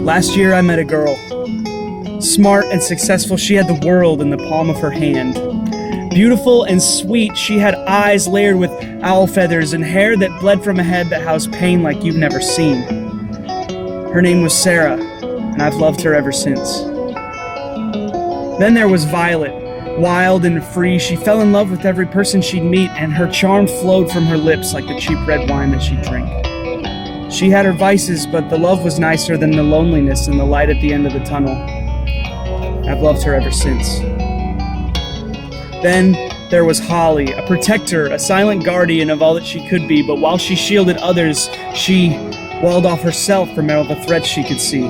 Last year I met a girl. Smart and successful, she had the world in the palm of her hand. Beautiful and sweet, she had eyes layered with owl feathers and hair that bled from a head that housed pain like you've never seen. Her name was Sarah, and I've loved her ever since. Then there was Violet. Wild and free, she fell in love with every person she'd meet, and her charm flowed from her lips like the cheap red wine that she'd drink. She had her vices, but the love was nicer than the loneliness and the light at the end of the tunnel. I've loved her ever since. Then there was Holly, a protector, a silent guardian of all that she could be, but while she shielded others, she walled off herself from all the threats she could see.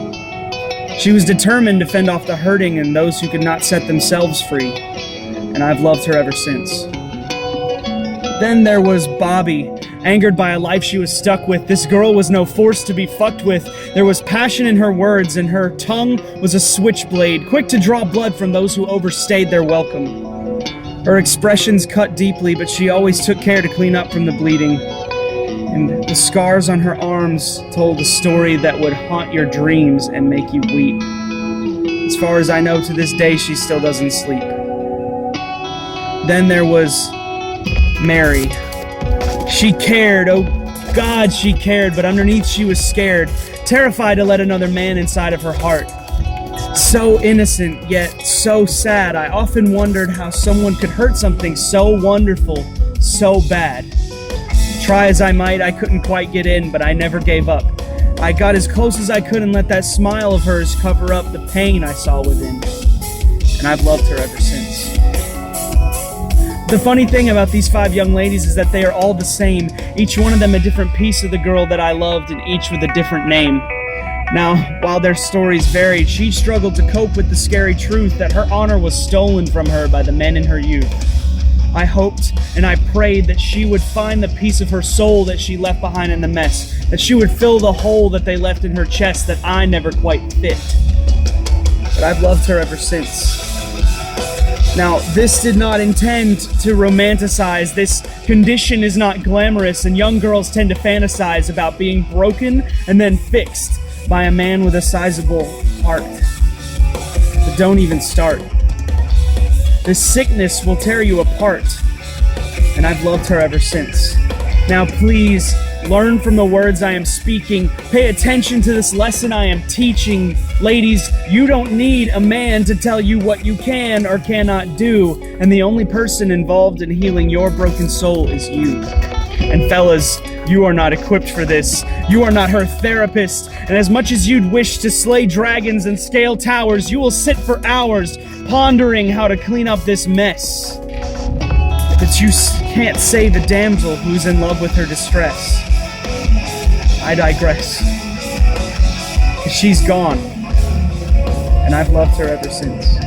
She was determined to fend off the hurting and those who could not set themselves free, and I've loved her ever since. Then there was Bobby. Angered by a life she was stuck with, this girl was no force to be fucked with. There was passion in her words, and her tongue was a switchblade, quick to draw blood from those who overstayed their welcome. Her expressions cut deeply, but she always took care to clean up from the bleeding. And the scars on her arms told a story that would haunt your dreams and make you weep. As far as I know, to this day, she still doesn't sleep. Then there was Mary. She cared, oh God, she cared, but underneath she was scared, terrified to let another man inside of her heart. So innocent, yet so sad. I often wondered how someone could hurt something so wonderful, so bad. Try as I might, I couldn't quite get in, but I never gave up. I got as close as I could and let that smile of hers cover up the pain I saw within. And I've loved her ever since. The funny thing about these 5 young ladies is that they are all the same, each one of them a different piece of the girl that I loved, and each with a different name. Now, while their stories varied, she struggled to cope with the scary truth that her honor was stolen from her by the men in her youth. I hoped and I prayed that she would find the piece of her soul that she left behind in the mess, that she would fill the hole that they left in her chest that I never quite fit. But I've loved her ever since. Now, this did not intend to romanticize. This condition is not glamorous, and young girls tend to fantasize about being broken and then fixed by a man with a sizable heart. But don't even start. This sickness will tear you apart, and I've loved her ever since. Now, please, learn from the words I am speaking. Pay attention to this lesson I am teaching. Ladies, you don't need a man to tell you what you can or cannot do, and the only person involved in healing your broken soul is you. And fellas, you are not equipped for this. You are not her therapist, and as much as you'd wish to slay dragons and scale towers, you will sit for hours pondering how to clean up this mess. But you can't save a damsel who's in love with her distress. I digress. She's gone, and I've loved her ever since.